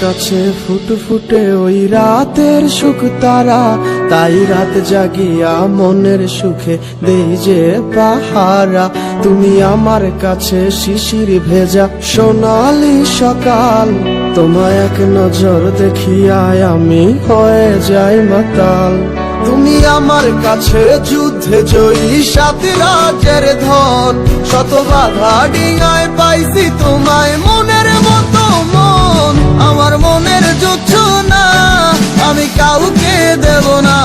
কাছে ফুটফুটে ওই রাতের সুখ তারা, তাই রাত জাগিয়া মনের সুখে দেই যে পাহারা। তুমি আমার কাছে শিশির ভেজা সোনালি সকাল, তোমায় এক নজর দেখিয়ায় আমি হয়ে যাই মাতাল। তুমি আমার কাছে যুদ্ধে জয়ী সাত রাজের ধন, শত বাধা ডিঙায় পাইছি তোমায় মনের মতো মন। আমার মনের যুদ্ধ না আমি কাউকে দেব না,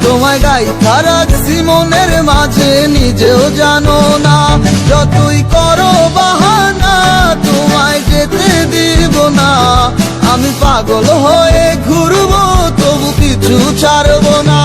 তোমায় গাইথা রাখছি মনের মাঝে নিজেও জানো না। যতই করো বাহানা তোমায় যেতে দিব না, আমি পাগল হয়ে ঘুরবো তবু কিছু ছাড়বো না।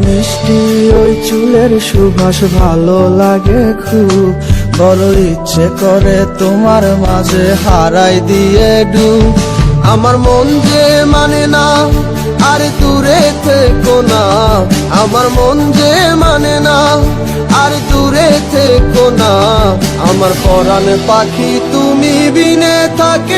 মিষ্টি ওই চুলের সুবাস ভালো লাগে খুব, বড় ইচ্ছে করে তোমার মাঝে হারাই দিয়ে ডুব। আমার মন যে মানে না আর দূরে থেকো না, আমার মন যে মানে না আর দূরে থেকো না। আমার পরাণ পাখি তুমি বিনে থাকে